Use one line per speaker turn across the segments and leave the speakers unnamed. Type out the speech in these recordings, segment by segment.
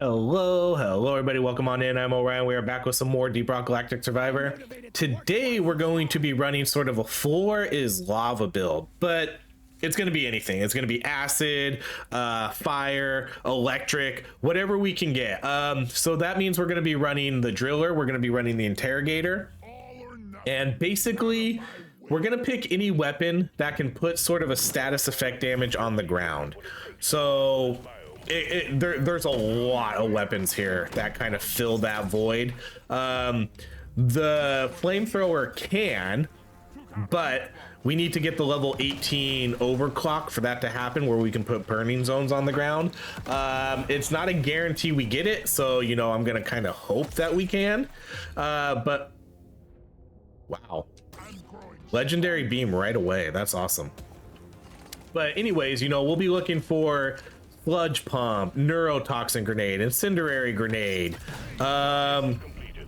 Hello, everybody. Welcome on in. I'm Orion. We are back with some more Deep Rock Galactic Survivor. Today, we're going to be running sort of a floor is lava build, but it's going to be anything. It's going to be acid, fire, electric, whatever we can get. So that means we're going to be running the driller. We're going to be running the interrogator. And basically, we're going to pick any weapon that can put sort of a status effect damage on the ground. So there's a lot of weapons here that kind of fill that void. The flamethrower can, but we need to get the level 18 overclock for that to happen, where we can put burning zones on the ground. It's not a guarantee we get it, so I'm gonna kind of hope that we can. But wow, legendary beam right away. That's awesome. But anyways, we'll be looking for sludge pump, neurotoxin grenade, incendiary grenade,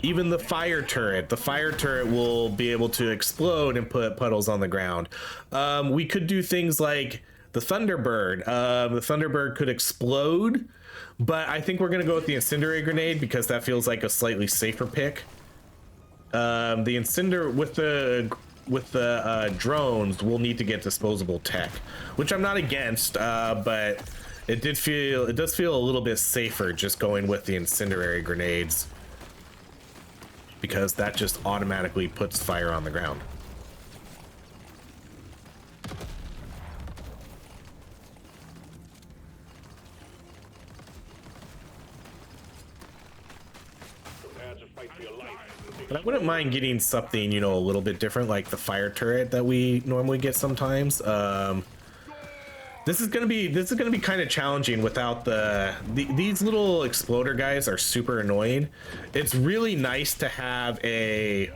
even the fire turret. The fire turret will be able to explode and put puddles on the ground. We could do things like the Thunderbird. The Thunderbird could explode, but I think we're going to go with the incendiary grenade because that feels like a slightly safer pick. The incendiary with the drones, we'll need to get disposable tech, which I'm not against, but it does feel a little bit safer just going with the incendiary grenades, because that just automatically puts fire on the ground. But I wouldn't mind getting something, a little bit different, like the fire turret that we normally get sometimes. This is gonna be kind of challenging without these little exploder guys are super annoying. It's really nice to have a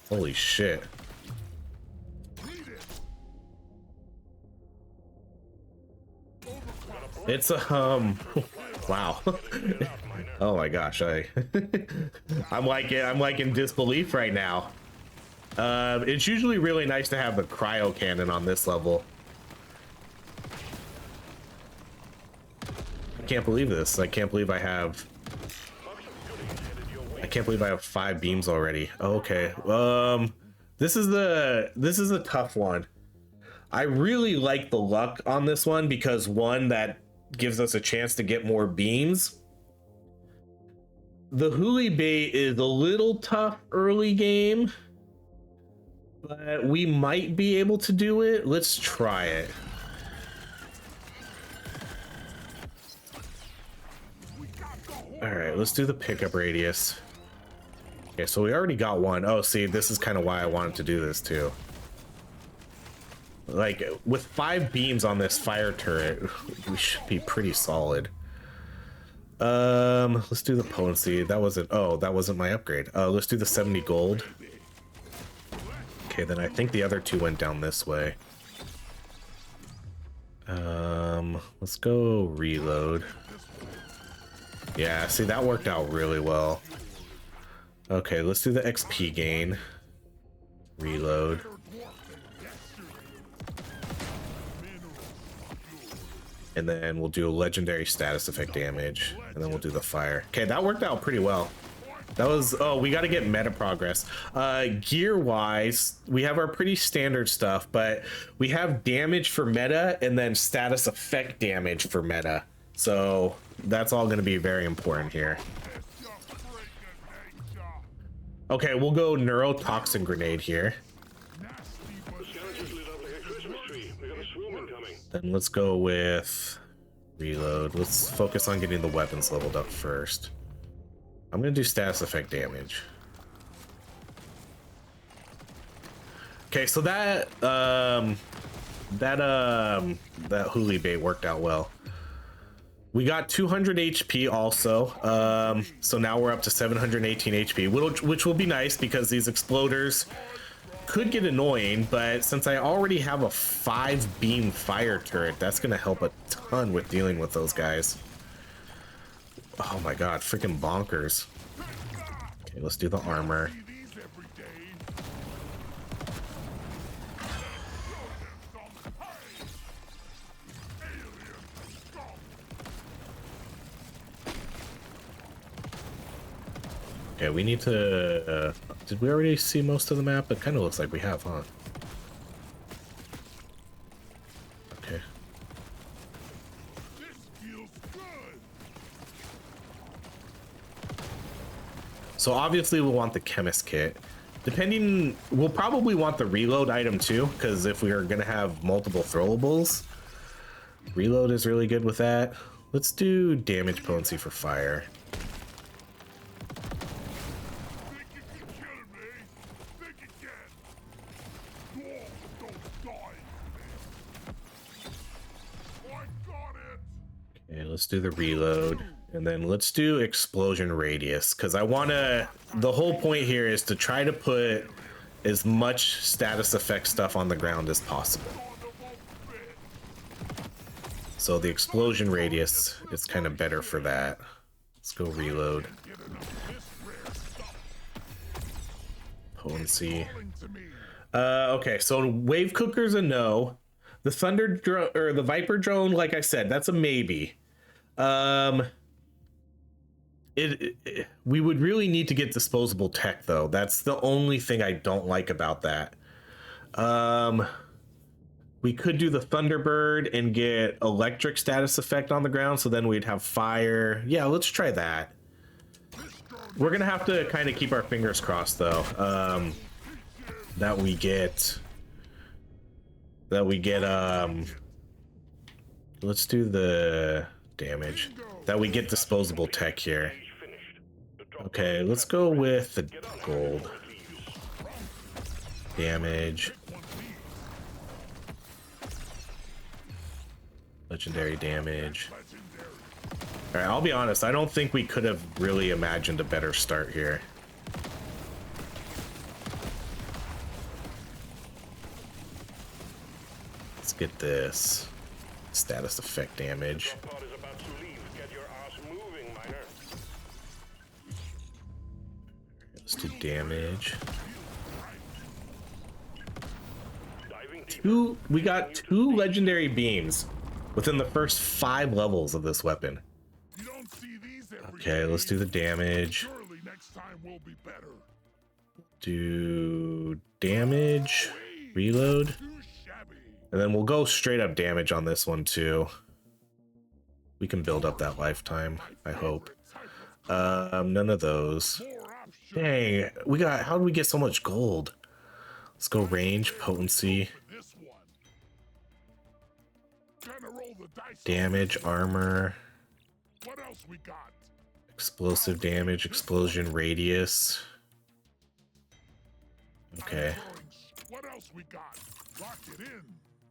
holy shit. It's a wow. Oh my gosh, I'm like in disbelief right now. It's usually really nice to have the cryo cannon on this level. I can't believe this. I can't believe I have 5 beams already. Oh, okay. This is a tough one. I really like the luck on this one because one, that gives us a chance to get more beams. The hoolie bait is a little tough early game, but we might be able to do it. Let's try it. All right, let's do the pickup radius. Okay, so we already got one. Oh, see, this is kind of why I wanted to do this too. Like, with 5 beams on this fire turret, we should be pretty solid. Let's do the potency. That wasn't my upgrade. Let's do the 70 gold. Okay, then I think the other 2 went down this way. Let's go reload. Yeah, see, that worked out really well. Okay, let's do the XP gain. Reload. And then we'll do a legendary status effect damage. And then we'll do the fire. Okay, that worked out pretty well. That was, oh, we got to get meta progress. Gear-wise, we have our pretty standard stuff, but we have damage for meta and then status effect damage for meta. So that's all going to be very important here. Okay, we'll go neurotoxin grenade here. Then let's go with reload. Let's focus on getting the weapons leveled up first. I'm gonna do status effect damage. Okay, so that hoolie bait worked out well. We got 200 HP also, so now we're up to 718 HP, which will be nice because these exploders could get annoying, but since I already have a 5 beam fire turret, that's gonna help a ton with dealing with those guys. Oh my god, freaking bonkers. Okay, let's do the armor. Okay, we need to... did we already see most of the map? It kind of looks like we have, huh? Okay. So obviously we'll want the chemist kit. Depending, we'll probably want the reload item too, because if we are going to have multiple throwables, reload is really good with that. Let's do damage potency for fire. Okay, let's do the reload. And then let's do explosion radius, because I want to, the whole point here is to try to put as much status effect stuff on the ground as possible. So the explosion radius is kind of better for that. Let's go reload. Potency. Okay, so wave cooker's a no. The thunder drone or the viper drone, like I said, that's a maybe. We would really need to get disposable tech though. That's the only thing I don't like about that. We could do the Thunderbird and get electric status effect on the ground, so then we'd have fire. Yeah, let's try that. We're gonna have to kind of keep our fingers crossed though, that we get let's do the damage, that we get disposable tech here. Okay, let's go with the gold damage, legendary damage. All right, I'll be honest, I don't think we could have really imagined a better start here. Let's get this status effect damage. Let's do damage. We got 2 legendary beams within the first 5 levels of this weapon. Okay, let's do the damage. Do damage, reload, and then we'll go straight up damage on this one too. We can build up that lifetime, I hope. None of those. Dang, we got, how did we get so much gold? Let's go range, potency, damage, armor, explosive damage, explosion radius. Okay.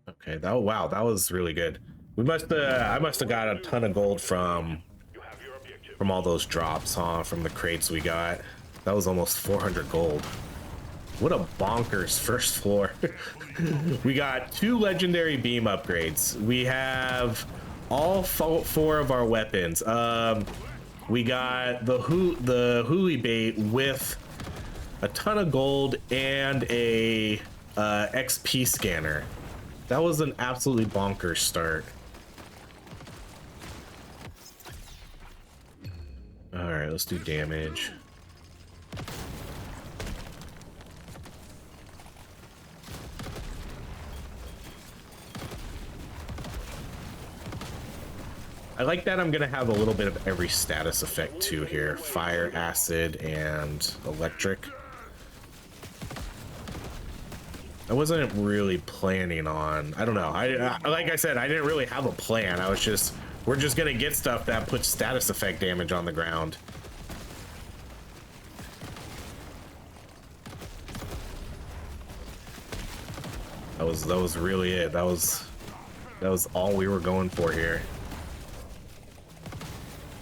Okay, that, wow, that was really good. We must I must have got a ton of gold from all those drops, huh? From the crates we got. That was almost 400 gold. What a bonkers first floor. We got 2 legendary beam upgrades. We have all 4 of our weapons. We got the huli bait with a ton of gold and a XP scanner. That was an absolutely bonkers start. All right, let's do damage. I like that I'm gonna have a little bit of every status effect too here. Fire, acid, and electric. I wasn't really planning on, I don't know. I like I said, I didn't really have a plan. I was just, we're just gonna get stuff that puts status effect damage on the ground. That was really it. That was all we were going for here.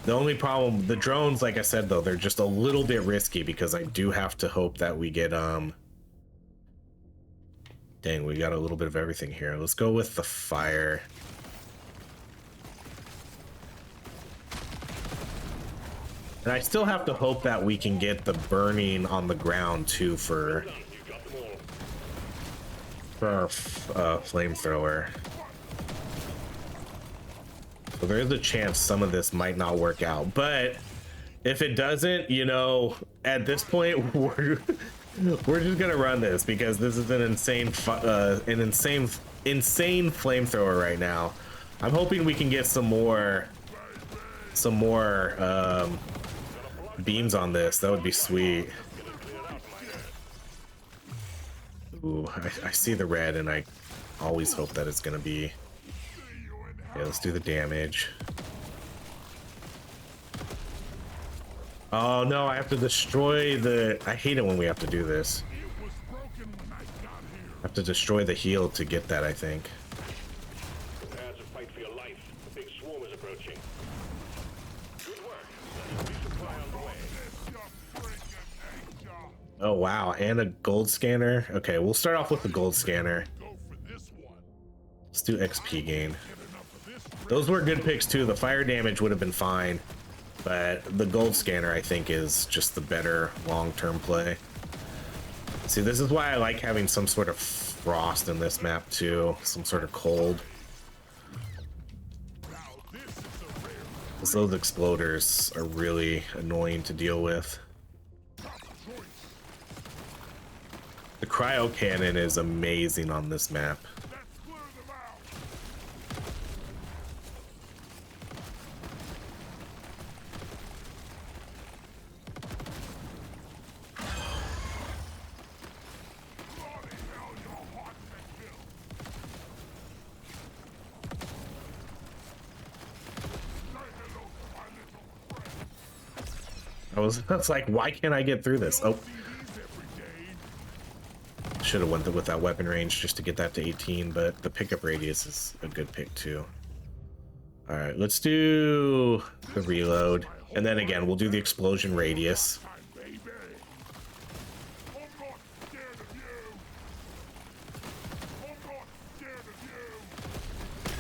The only problem, the drones, like I said though, they're just a little bit risky because I do have to hope that we get dang, we got a little bit of everything here. Let's go with the fire. And I still have to hope that we can get the burning on the ground too for our flamethrower. So there is a chance some of this might not work out, but If it doesn't, you know, at this point, we're just gonna run this because this is an insane flamethrower right now. I'm hoping we can get some more beams on this. That would be sweet. Ooh, I see the red, and I always hope that it's gonna be. Yeah, let's do the damage. Oh no, I have to destroy the... I hate it when we have to do this. I have to destroy the heal to get that, I think.
Prepare to fight for your life. The big swarm is approaching. Good work. Resupply on the way.
Oh wow, and a gold scanner. Okay, we'll start off with the gold scanner. Let's do XP gain. Those were good picks too. The fire damage would have been fine, but the gold scanner I think is just the better long-term play. See, this is why I like having some sort of frost in this map too, some sort of cold. Because those exploders are really annoying to deal with. The cryo cannon is amazing on this map. That's like, why can't I get through this? Oh, should have went with that weapon range just to get that to 18, but the pickup radius is a good pick too. All right, let's do the reload, and then again we'll do the explosion radius.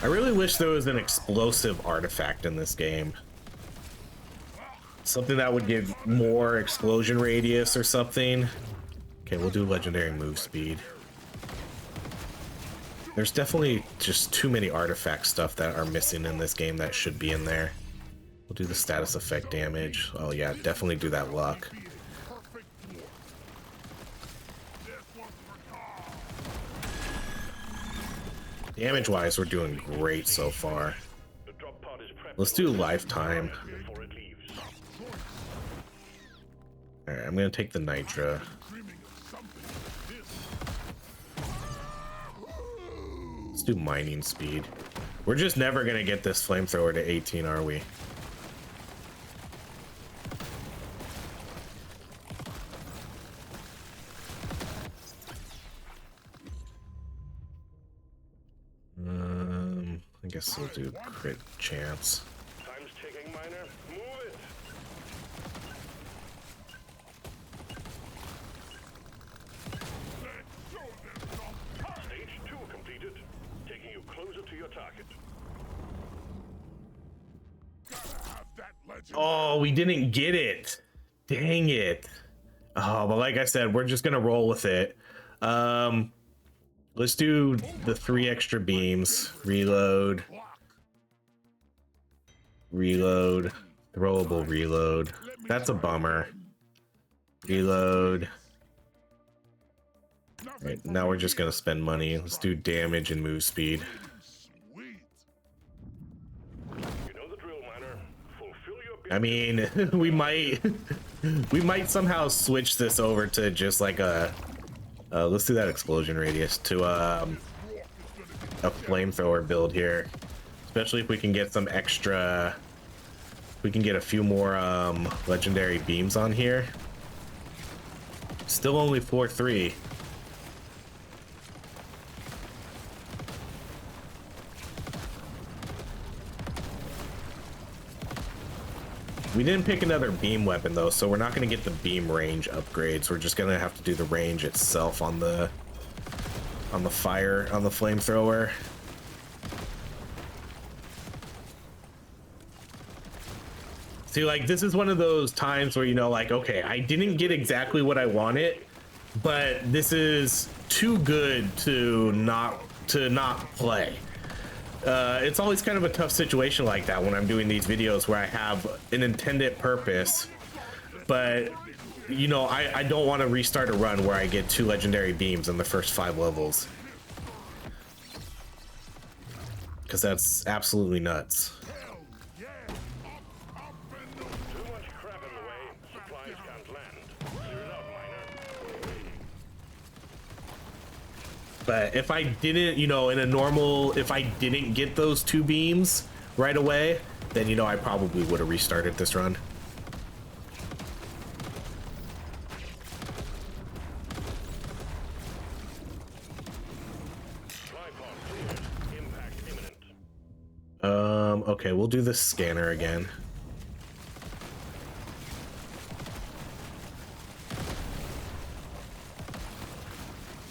I really wish there was an explosive artifact in this game. Something that would give more explosion radius or something. Okay, we'll do legendary move speed. There's definitely just too many artifact stuff that are missing in this game that should be in there. We'll do the status effect damage. Oh yeah, definitely do that luck. Damage wise, we're doing great so far. Let's do lifetime. Alright, I'm gonna take the Nitra. Let's do mining speed. We're just never gonna get this flamethrower to 18, are we? I guess we'll do crit chance.
Time's ticking, miner. Move it. Stage 2 completed, taking you closer to your target.
Oh, we didn't get it. Dang it. Oh, but like I said, we're just gonna roll with it. Let's do the 3 extra beams. Reload. Reload. Throwable reload. That's a bummer. Reload. Right, now we're just gonna spend money. Let's do damage and move speed. I mean, we might somehow switch this over to just like a let's do that explosion radius to a flamethrower build here, especially if we can get some extra. We can get a few more legendary beams on here. Still only 4-3. We didn't pick another beam weapon though, so we're not going to get the beam range upgrades. We're just going to have to do the range itself on the flamethrower. See, like, this is one of those times where, you know, like, okay, I didn't get exactly what I wanted, but this is too good to not play. It's always kind of a tough situation like that when I'm doing these videos where I have an intended purpose, but you know, I don't want to restart a run where I get 2 legendary beams in the first 5 levels, because that's absolutely nuts.
Too much crap in the way. Supplies can't land. Clear it out, miner.
But if I didn't, you know, in a normal, if I didn't get those 2 beams right away, then, you know, I probably would have restarted this run.
Tripod cleared. Impact imminent.
Okay, we'll do the scanner again.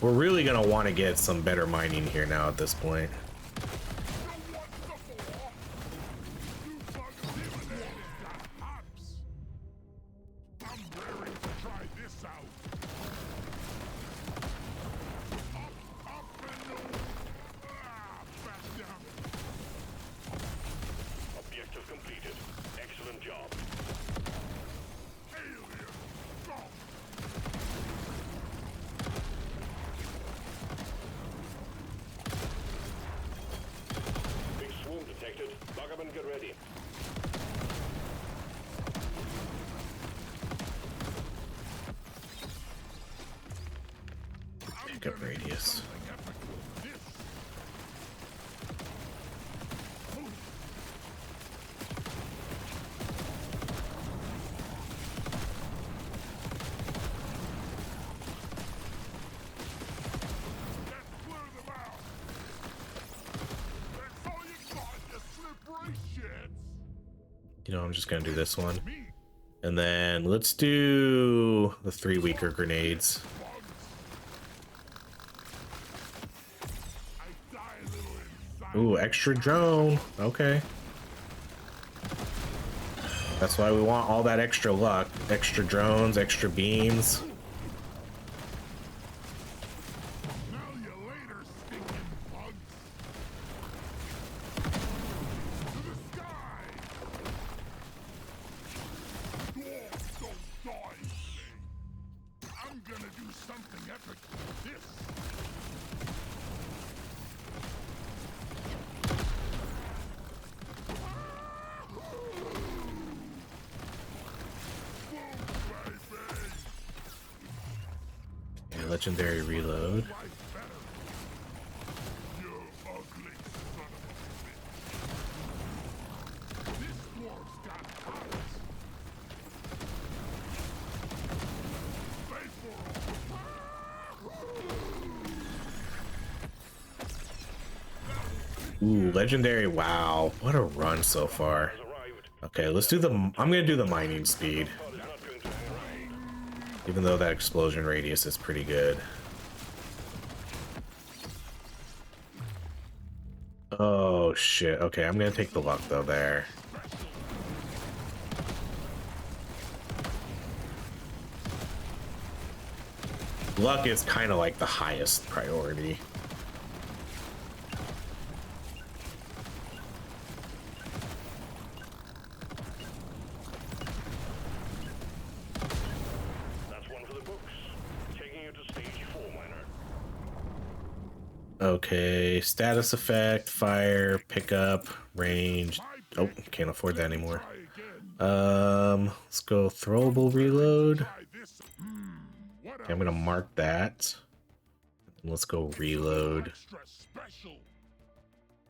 We're really gonna want to get some better mining here now at this point.
Objective completed. Excellent job. Big swarm detected. Lock up and get ready.
Pickup radius. You know, I'm just gonna do this one. And then let's do the 3 weaker grenades. Ooh, extra drone. Okay. That's why we want all that extra luck. Extra drones, extra beams. Legendary reload. Ooh, legendary. Wow, what a run so far. Okay, let's do the, I'm gonna do the mining speed, even though that explosion radius is pretty good. Oh shit. Okay, I'm gonna take the luck though there. Luck is kind of like the highest priority. Okay, status effect, fire, pickup, range. Oh, can't afford that anymore. Let's go throwable reload. Okay, I'm gonna mark that. Let's go reload.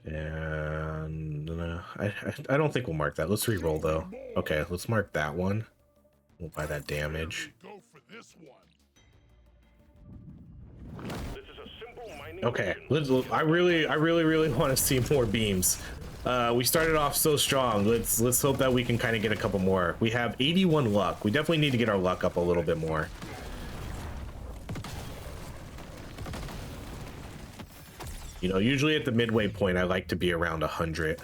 And I don't think we'll mark that. Let's re-roll though. Okay, let's mark that one. We'll buy that damage. Okay, I really want to see more beams. We started off so strong. Let's hope that we can kind of get a couple more. We have 81 luck. We definitely need to get our luck up a little bit more. You know, usually at the midway point, I like to be around 100.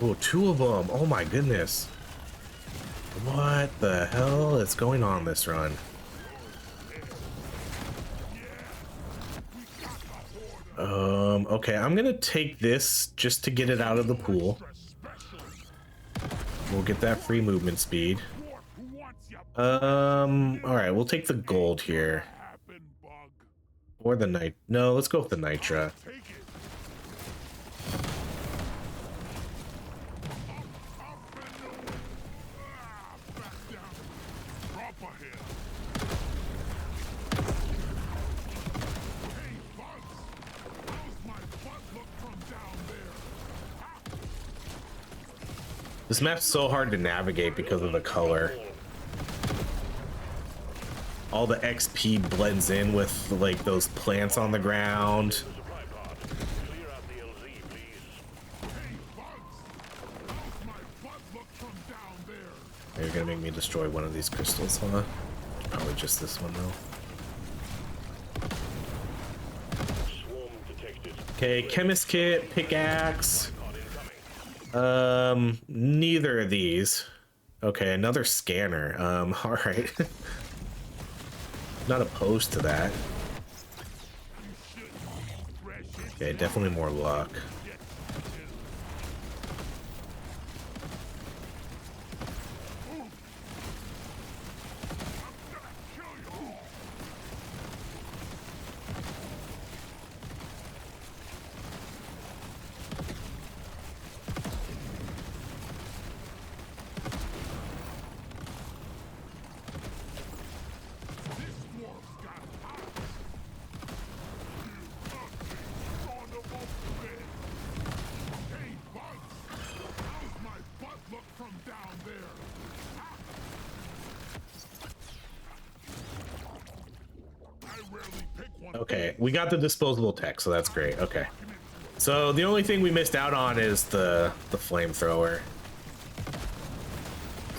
Oh, two of them. Oh my goodness. What the hell is going on this run? Okay, I'm gonna take this just to get it out of the pool. We'll get that free movement speed. Alright, we'll take the gold here. Or the nit. No, let's go with the nitra. This map's so hard to navigate because of the color. All the XP blends in with like those plants on the ground. You're gonna make me destroy one of these crystals, huh? Probably just this one though. Okay, chemist kit, pickaxe. Neither of these. Okay, another scanner. All right. Not opposed to that. Okay, definitely more luck. Okay, we got the disposable tech, so that's great. Okay. So the only thing we missed out on is the flamethrower.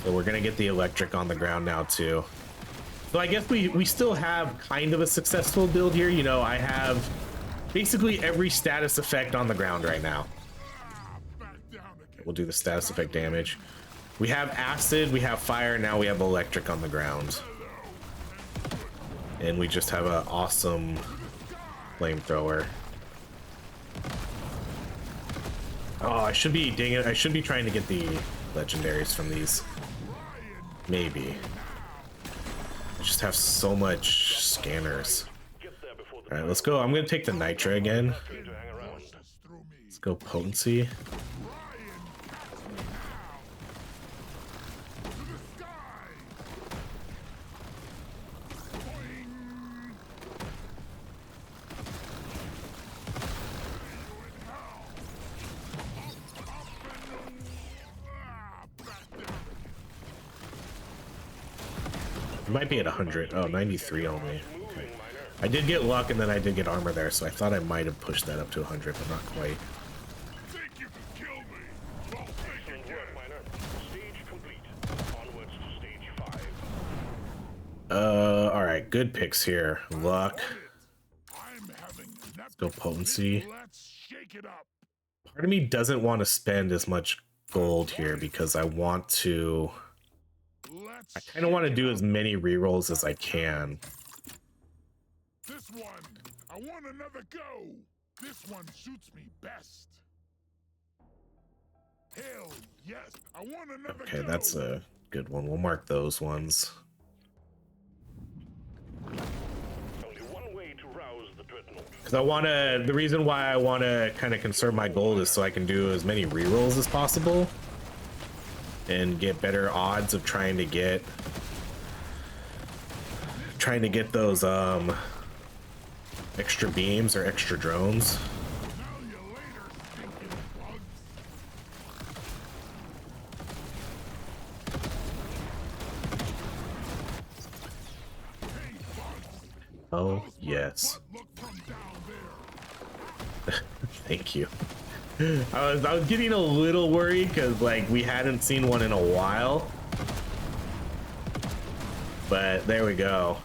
So we're gonna get the electric on the ground now too. So I guess we still have kind of a successful build here. You know, I have basically every status effect on the ground right now. We'll do the status effect damage. We have acid, we have fire, now we have electric on the ground. And we just have an awesome flamethrower. Oh, I should be, dang it, I should be trying to get the legendaries from these. Maybe. I just have so much scanners. Alright, let's go. I'm gonna take the nitra again. Let's go potency. Might be at 100. Oh, 93 only. Okay. I did get luck and then I did get armor there, so I thought I might have pushed that up to 100, but not quite. Alright, good picks here. Luck. Let's go potency. Part of me doesn't want to spend as much gold here because I want to... I kind of want to do as many rerolls as I can.
This one, I want another go. This one suits me best. Hell yes, I want another
Okay,
go.
that's a good one. We'll mark those ones.
Only one way to rouse the dreadnought.
Because I want to, the reason why I want to kind of conserve my gold is so I can do as many rerolls as possible. And get better odds of trying to get those extra beams or extra drones. Oh yes. Thank you. I was getting a little worried because like we hadn't seen one in a while, but there we go.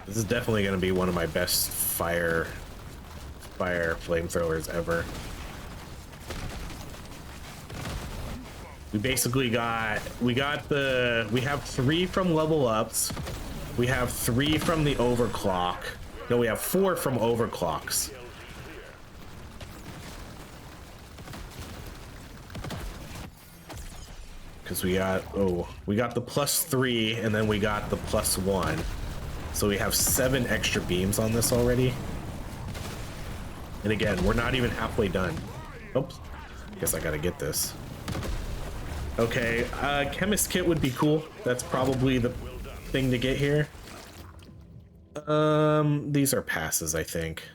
This is definitely going to be one of my best fire flamethrowers ever. We basically we have 3 from level ups. We have 3 from the overclock. No, we have 4 from overclocks. Because we got the +3 and then we got the +1. So we have 7 extra beams on this already. And again, we're not even halfway done. Oops. Guess I gotta get this. Okay, chemist kit would be cool. That's probably the thing to get here. These are passes, I think.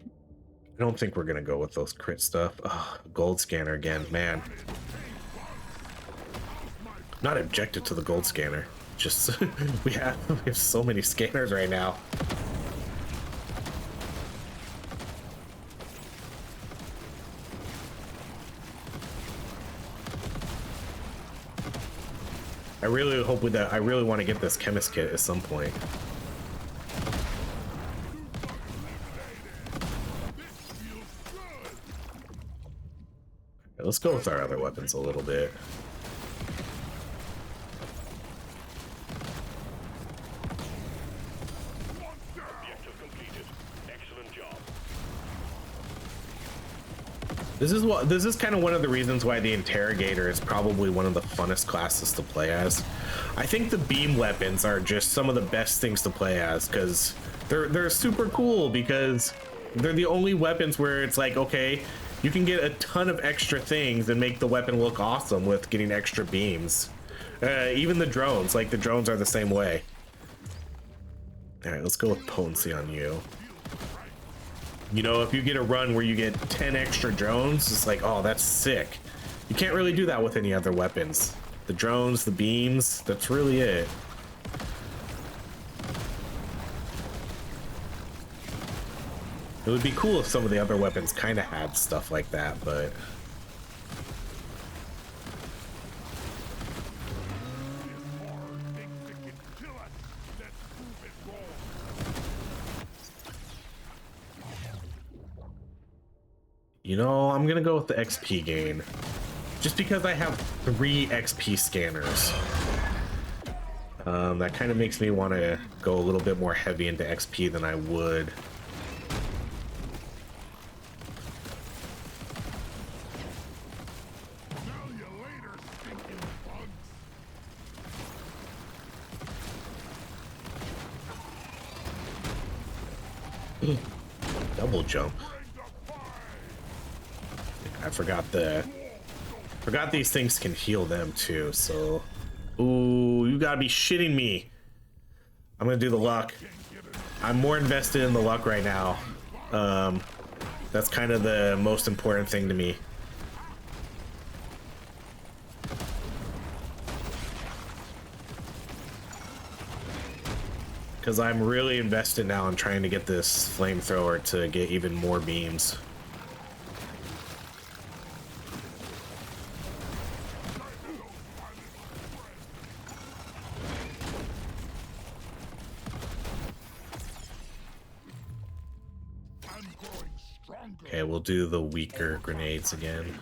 I don't think we're gonna go with those crit stuff. Oh, gold scanner again, man. Not objected to the gold scanner. Just we have so many scanners right now. I really hope with that. I really want to get this chemist kit at some point. Okay, let's go with our other weapons a little bit. This is kind of one of the reasons why the interrogator is probably one of the funnest classes to play as. I think the beam weapons are just some of the best things to play as because they're super cool because they're the only weapons where it's like, okay, you can get a ton of extra things and make the weapon look awesome with getting extra beams. Even the drones, like the drones are the same way. All right, let's go with potency on you. You know, if you get a run where you get 10 extra drones, it's like, oh, that's sick. You can't really do that with any other weapons. The drones, the beams, that's really it. It would be cool if some of the other weapons kind of had stuff like that, but... You know, I'm gonna go with the XP gain. Just because I have 3 XP scanners. That kind of makes me want to go a little bit more heavy into XP than I would. Double jump. I forgot these things can heal them too, so... Ooh, you gotta be shitting me. I'm gonna do the luck. I'm more invested in the luck right now. That's kind of the most important thing to me. Because I'm really invested now in trying to get this flamethrower to get even more beams. Okay, we'll do the weaker grenades again.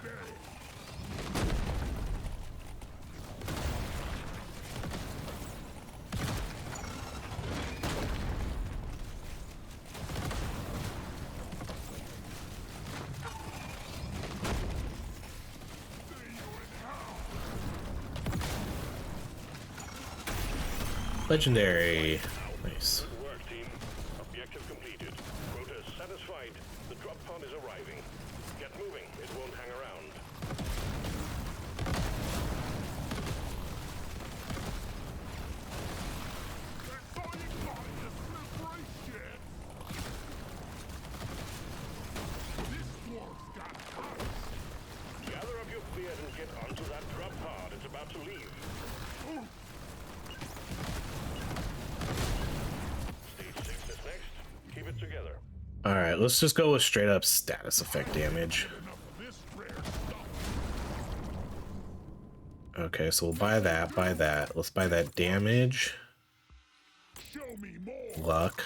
Legendary. Nice.
Good work, team. Objective completed. Quota satisfied. The drop pod is arriving. Get moving. It won't hang around.
That's all you got is a slippery shit. This dwarf's got haaard.
Gather up your gear and get onto that drop pod. It's about to leave.
Ooh.
Stage 6 is next. Keep it together.
Alright, let's just go with straight up status effect damage.
Enough of this rare stuff.
Okay, so we'll buy that, Let's buy that damage.
Show Show me more.
luck.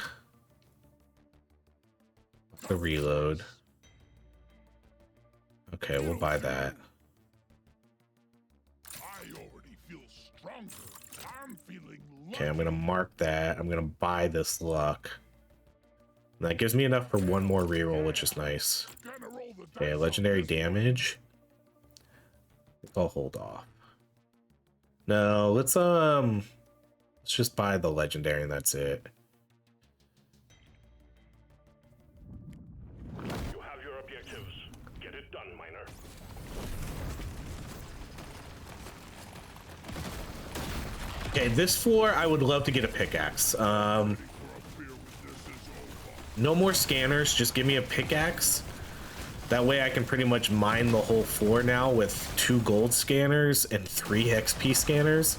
The reload. Okay, we'll buy that.
I already feel stronger. I'm feeling
Okay, I'm gonna mark that. I'm gonna buy this luck. And that gives me enough for one more reroll, which is nice.
gonna roll the
Okay,
dice
legendary
on this.
damage. I'll hold off. No, let's just buy the legendary and that's it.
You have your objectives. Get it done, miner.
Okay, this floor I would love to get a pickaxe. No more scanners, just give me a pickaxe. That way I can pretty much mine the whole floor now with 2 gold scanners and 3 XP scanners.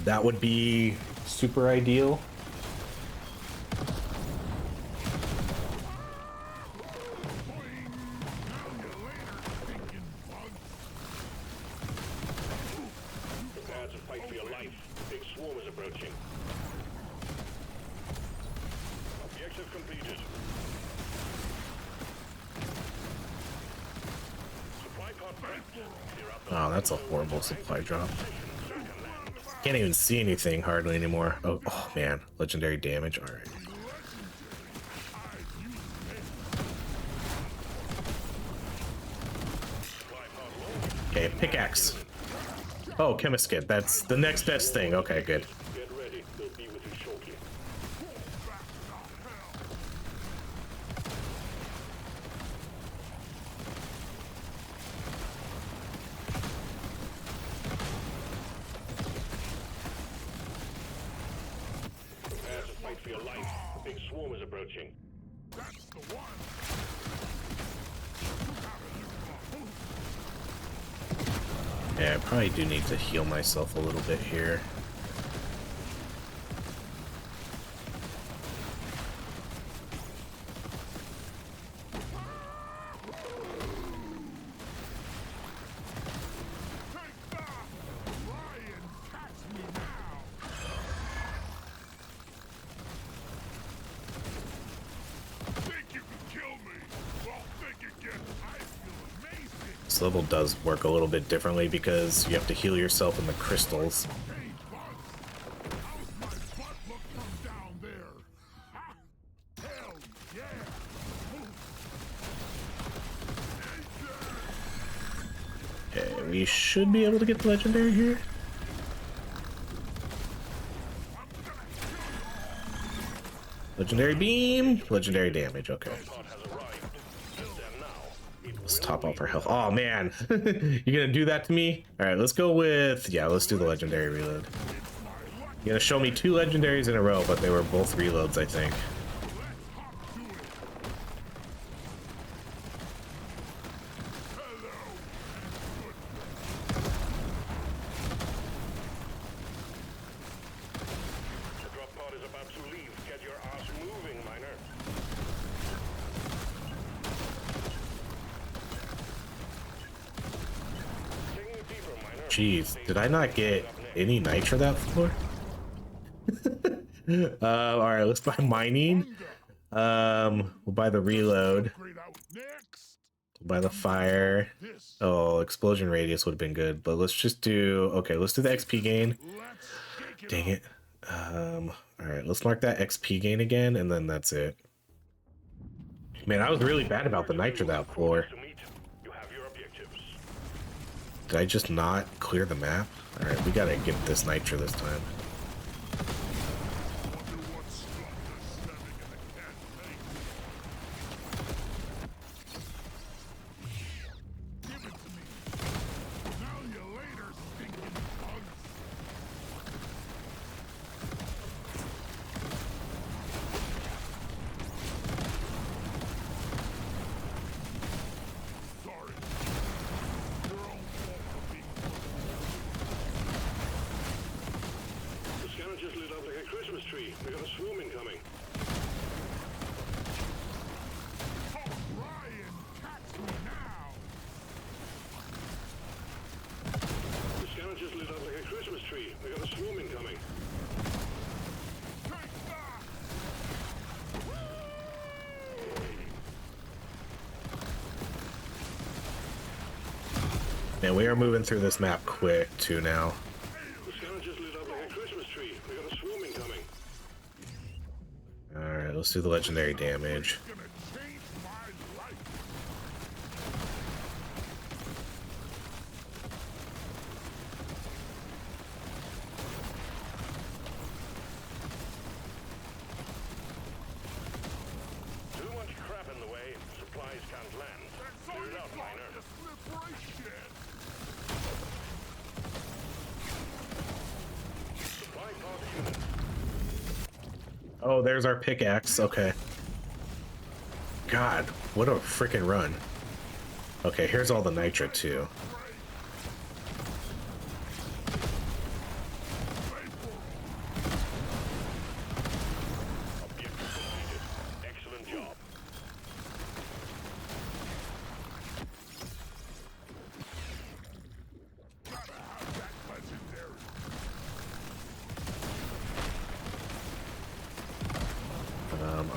That would be super ideal.
Prepare to fight for your life. Big swarm is approaching. Objective completed. Supply pod prepped. Clear out the
Oh, that's a horrible supply drop. Can't even see anything hardly anymore. Oh, oh man, legendary damage. All right. Okay, pickaxe. Oh, chemist kit. That's the next best thing. Okay, good.
Get ready. They'll be with you shortly. Prepare to fight for your life. A big swarm is approaching.
That's the one.
Yeah, I probably do need to heal myself a little bit here.
Take that! Ryan, catch me now! Think you can kill me? Well, think again. I feel amazing.
This level does work a little bit differently because you have to heal yourself in the crystals.
Hey, Bugs! How's my butt look from down there? Ha! Hell yeah!
Okay, we should be able to get the legendary here. Legendary beam, legendary damage. Okay.
Pod has arrived. Get there now. It
Let's
will
top
be
off our health. Oh man, you're gonna do that to me? All right, let's go with, yeah, let's do the legendary reload. You're gonna show me 2 legendaries in a row, but they were both reloads, I think.
The drop pod is about to leave. Get your ass moving, miner. Taking it deeper, miner.
Jeez, did I not get any nitro that floor? All right, let's buy mining. We'll buy the reload.
Grayed out next.
We'll buy the fire.
This.
Oh, explosion radius would have been good, but let's just do, okay, let's do the XP gain.
Let's shake it
Dang
up.
it. All right, let's mark that XP gain again, and then that's it. Man, I was really bad about the nitro that floor.
To meet, you have your objectives.
Did I just not clear the map? All right, we gotta get this nitro this time.
Wonder what stuff they're stabbing in the cat face. Give it to me. Now you later, stinking bugs. Sorry. Your own fault for being
The scanner just lit up like a Christmas tree. We got a swarm incoming.
Oh, Ryan, catch me now.
The scanner just lit up like a Christmas tree. We got a swarm incoming.
Man, we are moving through this map quick too now.
The scavengers lit up like a Christmas tree. We got a swarm incoming.
Alright, let's do the legendary damage.
Gonna change my life.
Too much crap in the way. Supplies can't land.
That's all
Clear
you
it out,
got,
miner.
you slippery shit.
Supply pod unit.
Oh, there's our pickaxe. Okay. God, what a freaking run. Okay, here's all the nitro too.
Objective completed. Excellent job.
Gotta have that legendary.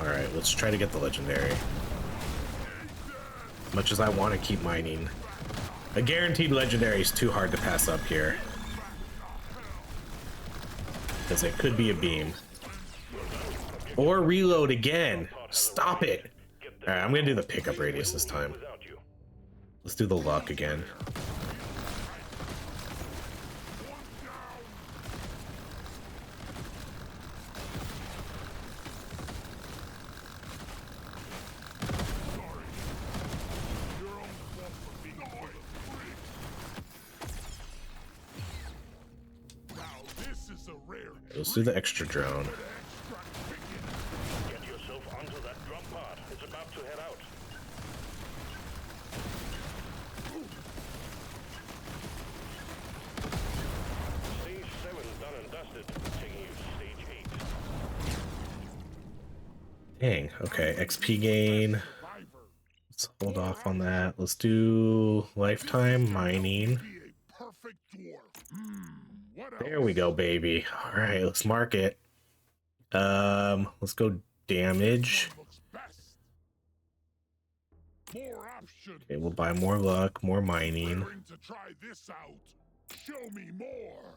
Alright, let's try to get the legendary. As much as I want to keep mining. A guaranteed legendary is too hard to pass up here. Because it could be a beam. Or reload again. Stop it. Alright, I'm going to do the pickup radius this time.
Without you.
Let's do the luck again.
Your own fault for being a freak. Now this is a rare
Let's do the extra drone.
extract chicken.
Get yourself onto that drop pod. It's about to head out. Stage 7 done and dusted. Taking you to stage 8.
Dang, okay, XP gain.
Survivor.
Let's hold off on that. Let's do lifetime mining.
Be a perfect dwarf. What else?
There we go, baby. All right, let's mark it. Let's go damage.
Looks best. More options.
Okay, we'll buy more luck, more mining.
Raring to try this out. Show me more.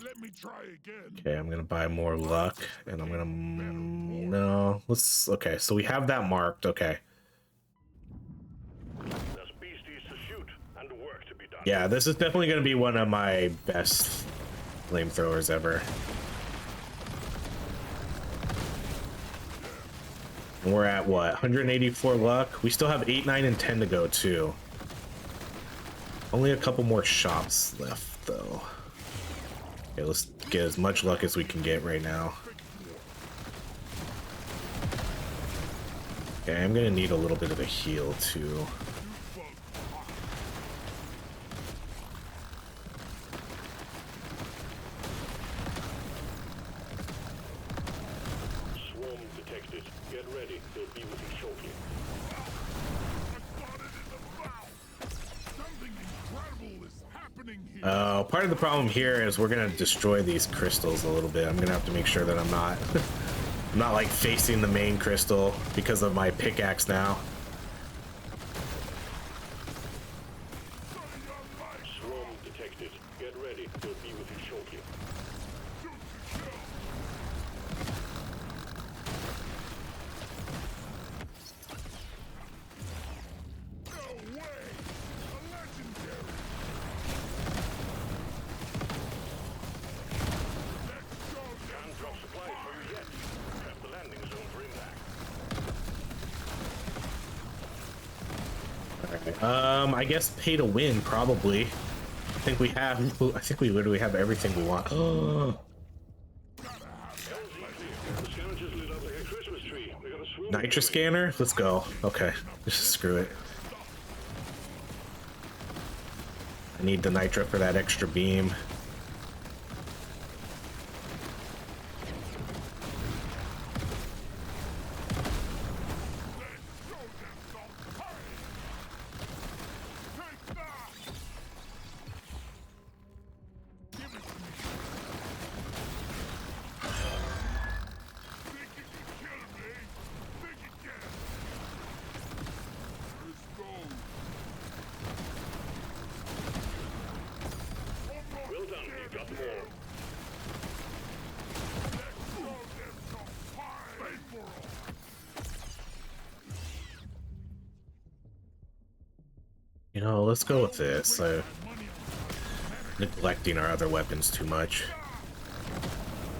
Let me try again.
Okay, I'm gonna buy more luck, and I'm gonna no. Let's okay. So we have that marked. Okay.
There's beasties to shoot and work to be done.
Yeah, this is definitely gonna be one of my best flamethrowers ever. And we're at what? 184 luck. We still have 8, 9, and 10 to go too. Only a couple more shops left though. Okay, let's get as much luck as we can get right now. Okay, I'm gonna need a little bit of a heal too.
Swarm detected. Get ready. They'll be with you shortly.
I got it in the mouth. Something incredible is happening here.
Part of the problem here is we're gonna destroy these crystals a little bit. I'm gonna have to make sure that I'm not I'm not like facing the main crystal because of my pickaxe now.
Swarm detected. Get ready. They'll be with you shortly.
No way! A legendary! Let's go!
Can't drop supplies for you yet. Prep the landing zone for impact.
Alright. I guess pay to win probably. I think we literally have everything we want. Oh,
The scavengers lit up like a Christmas tree. We got a swarm.
nitro scanner? Let's go. Okay. Just screw it. I need the nitro for that extra beam.
Got them all.
You know, let's go with this. Neglecting our other weapons too much.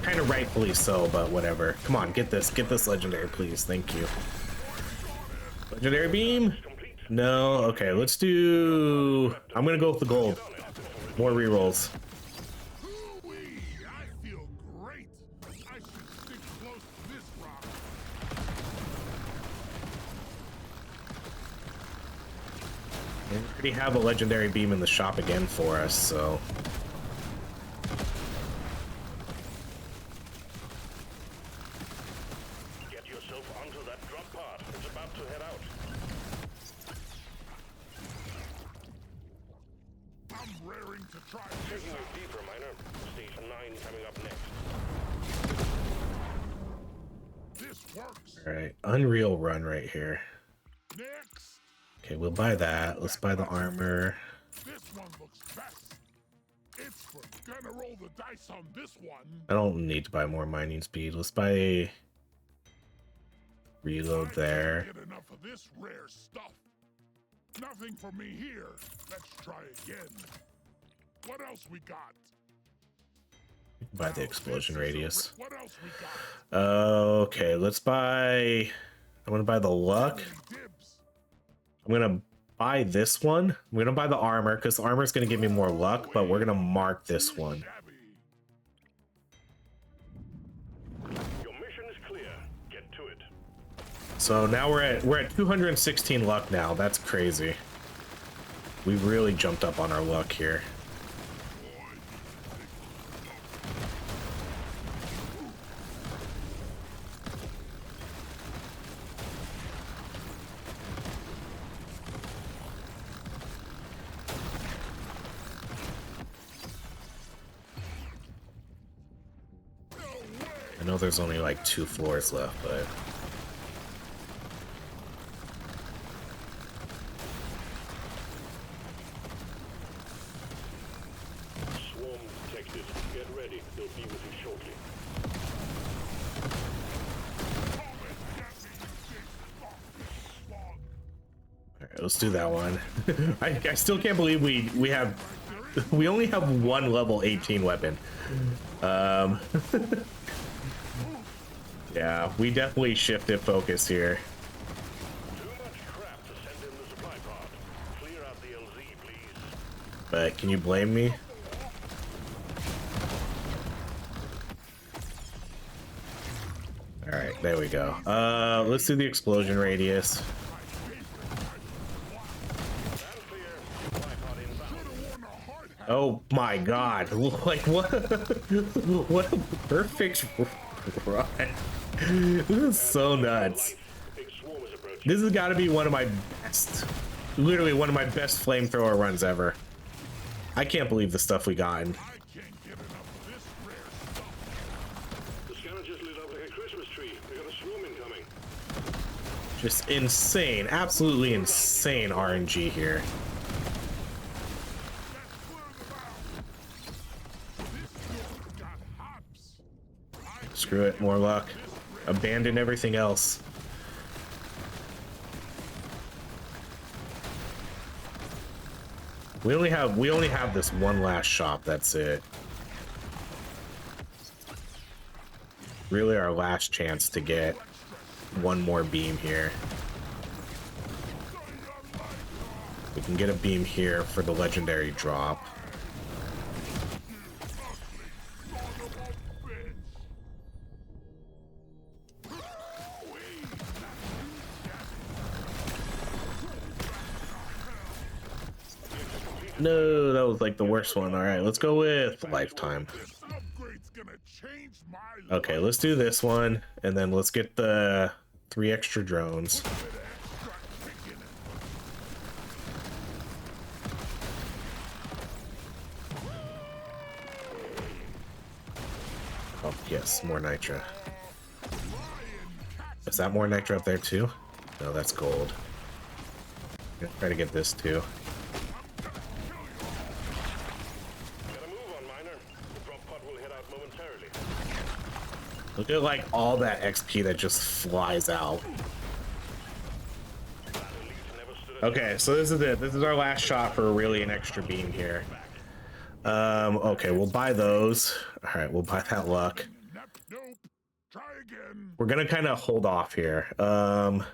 Kind of rightfully so, but whatever. Come on, get this legendary, please. Thank you. Legendary beam? No. Okay, let's do. I'm gonna go with the gold. More rerolls.
I feel great. I should stick close to this rock.
We already have a legendary beam in the shop again for us, so.
Get yourself onto that drop pod. It's about to head out.
I'm raring to try this
Taking you
out.
deeper, Miner. Station 9 coming up next.
This works.
All right, Unreal Run right here.
Next.
Okay, we'll buy that. Let's buy the armor.
This one looks best. It's for gonna roll the dice on this one.
I don't need to buy more mining speed. Let's buy reload there.
I can't get enough of this rare stuff. Nothing for me here. Let's try again. What else we got?
Buy the
Now,
explosion
this is a
radius.
what else we got?
Okay, let's buy. I'm gonna buy the luck.
Dibs.
I'm gonna buy this one. I'm gonna buy the armor because the armor is gonna give me more luck, but we're gonna mark this one.
Shabby.
Your mission is clear. Get to it.
So now we're at 216 luck now. That's crazy. We really jumped up on our luck here. I know there's only like 2 floors left, but
Swarm detected. Get ready. They'll be with you shortly.
all right, let's do that one. I still can't believe we only have one level 18 weapon. Yeah, we definitely shifted focus here.
Too much crap to send in the supply pod. Clear out the LZ, please.
But can you blame me? All right, there we go. Let's do the explosion radius.
And clear. Supply pod inbound.
Oh my god. Like what? What a perfect run. This is so nuts.
Big swarm is approaching.
This has got to be one of my best, literally one of my best flamethrower runs ever. I can't believe the stuff we got.
I can't get enough of this rare stuff.
The scanner just lit up like a Christmas tree. We got a swarm incoming.
Just insane, absolutely insane RNG here.
Got hops.
Screw it, more luck. Abandon everything else. We only have this one last shop, that's it. Really our last chance to get one more beam here. We can get a beam here for the legendary drop. No, that was like the worst one. All right, let's go with lifetime.
This upgrade's gonna change my life.
Okay, let's do this one, and then let's get the 3 extra drones. Oh, yes, more nitro. Is that more nitro up there too? No, that's gold. Gonna try to get this too.
Gotta move on, Miner. pod will head out momentarily.
Look at like all that XP that just flies out. Okay, so this is it. This is our last shot for really an extra beam here. Okay, we'll buy those. All right, we'll buy that luck.
Nope. Try again.
We're gonna kind of hold off here.
What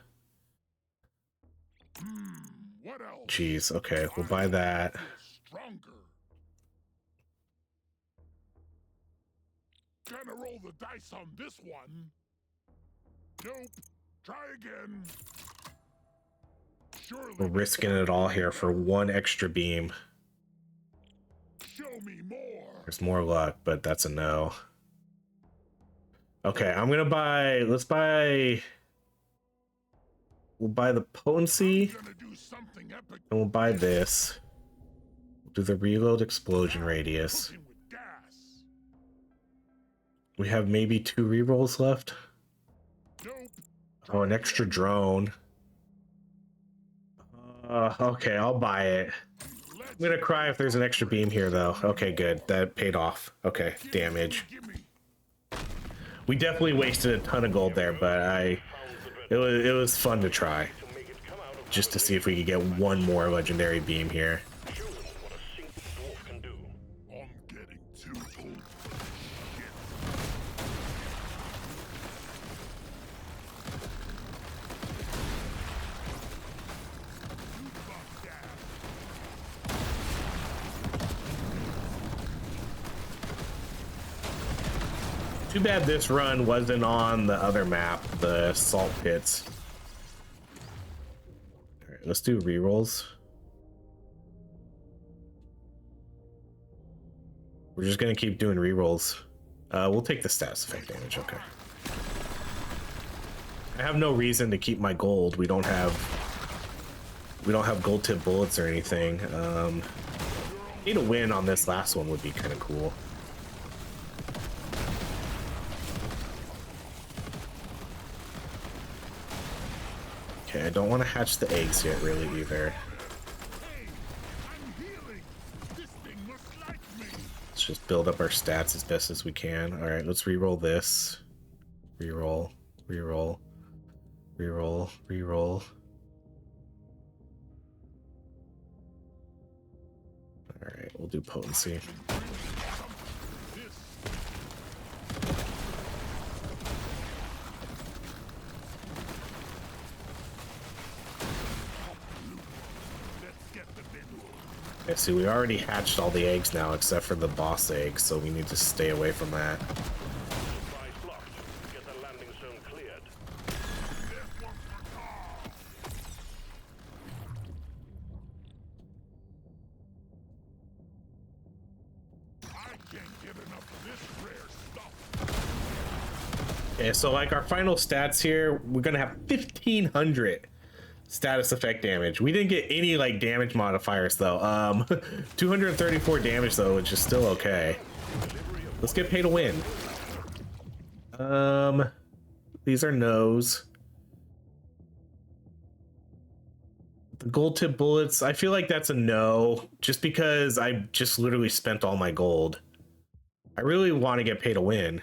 else?
Geez, okay, we'll buy that.
Stronger. Gonna roll the dice on this one. Nope. Try again. Surely
We're risking it all here for one extra beam.
show me more.
There's more luck, but that's a no. Okay, I'm gonna buy. We'll buy the potency,
Gonna do something epic.
and we'll buy this. We'll do the reload explosion radius.
Cooking with gas.
We have maybe 2 rerolls left.
Nope.
Oh, an extra drone. Okay, I'll buy it. I'm gonna cry if there's an extra beam here, though. Okay, good. That paid off. Okay, damage.
Gimme.
We definitely wasted a ton of gold there, but it was fun to try, just to see if we could get one more legendary beam here.
Show them what a single dwarf can do.
I'm getting too old for this shit. Fuck that.
Too bad this run wasn't on the other map, the salt pits. All right, let's do rerolls. We're just gonna keep doing rerolls. We'll take the status effect damage. Okay. I have no reason to keep my gold. We don't have gold tip bullets or anything. Need a win on this last one would be kind of cool. Okay, I don't want to hatch the eggs yet, really, either.
Hey, I'm healing. This thing must like me.
Let's just build up our stats as best as we can. All right, let's re-roll this. Re-roll, re-roll, re-roll, re-roll. All right, we'll do potency.
Let's get the big one.
Yeah, see, we already hatched all the eggs now, except for the boss eggs, so we need to stay away from that.
Supplies blocked. Get the landing zone cleared.
This one's for Carl. I can't get enough of this rare stuff.
Okay, so like our final stats here, we're gonna have 1,500 status effect damage. We didn't get any like damage modifiers though. 234 damage though, which is still okay. Let's get pay to win. These are no's. The gold tip bullets, I feel like that's a no, just because I just literally spent all my gold. I really want to get pay to win.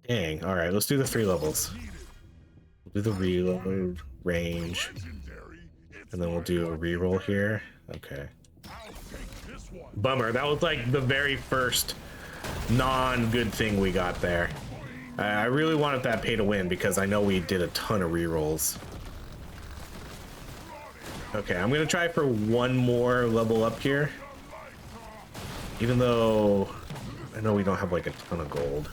Dang, all right, let's do the 3 levels. We'll do the reload range, and then we'll do a reroll here. Okay.
I'll take this one.
Bummer, that was like the very first non-good thing we got there. I really wanted that pay to win because I know we did a ton of rerolls. Okay, I'm gonna try for one more level up here, even though I know we don't have like a ton of gold.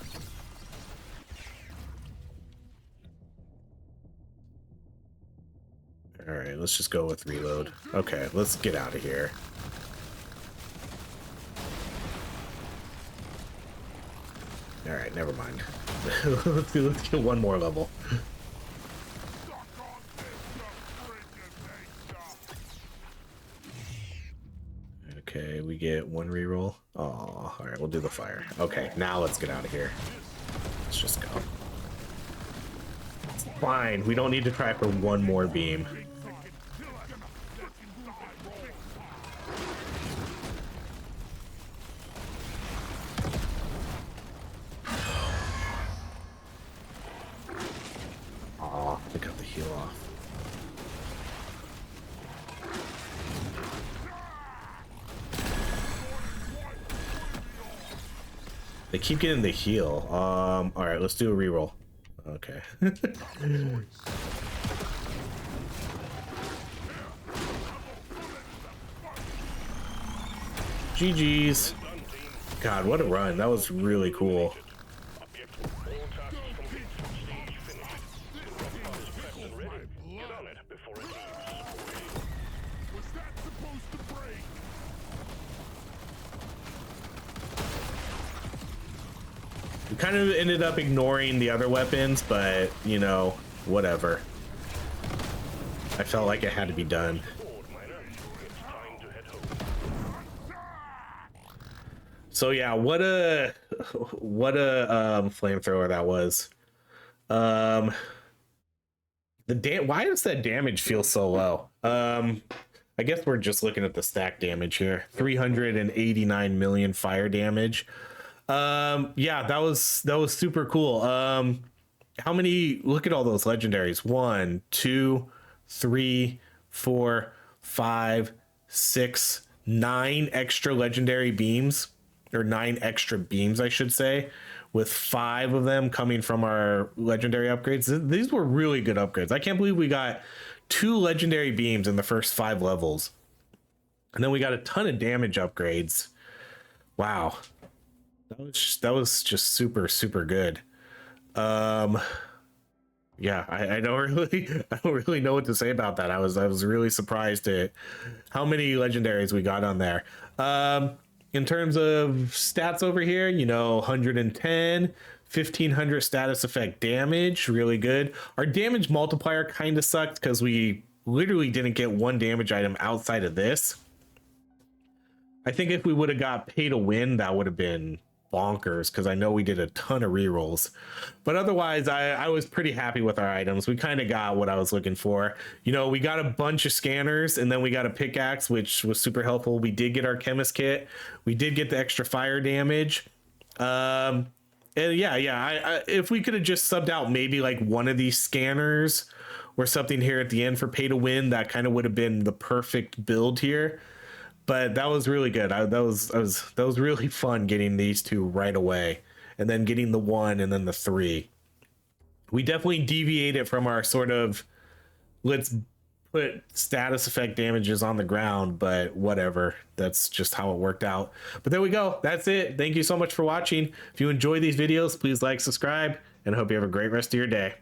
All right, let's just go with reload. Okay, let's get out of here. All right, never mind. let's get one more level. Okay, we get one reroll. Oh, all right, we'll do the fire. Okay, now let's get out of here. Let's just go. It's fine. We don't need to try for one more beam. They keep getting the heal. All right, let's do a reroll. Okay. GG's. God, what a run. That was really cool. We kind of ended up ignoring the other weapons, but, you know, whatever. I felt like it had to be done. So yeah, what a flamethrower that was. Why does that damage feel so low? I guess we're just looking at the stack damage here. 389 million fire damage. Yeah, that was super cool. How many, look at all those legendaries. 1, 2, 3, 4, 5, 6, 9 extra legendary beams, or 9 extra beams, I should say, with 5 of them coming from our legendary upgrades. These were really good upgrades. I can't believe we got 2 legendary beams in the first 5 levels. And then we got a ton of damage upgrades. Wow. That was just super, super good. Yeah, I don't really know what to say about that. I was really surprised at how many legendaries we got on there. In terms of stats over here, you know, 110, 1500 status effect damage, really good. Our damage multiplier kind of sucked because we literally didn't get 1 damage item outside of this. I think if we would have got pay to win, that would have been bonkers, because I know we did a ton of rerolls. But otherwise, I was pretty happy with our items. We kind of got what I was looking for. You know, we got a bunch of scanners, and then we got a pickaxe, which was super helpful. We did get our chemist kit. We did get the extra fire damage. And yeah, if we could have just subbed out maybe like one of these scanners or something here at the end for pay to win, that kind of would have been the perfect build here. But that was really good. That was really fun getting these 2 right away, and then getting the 1 and then the 3. We definitely deviated from our sort of let's put status effect damages on the ground, but whatever. That's just how it worked out. But there we go. That's it. Thank you so much for watching. If you enjoy these videos, please like, subscribe, and I hope you have a great rest of your day.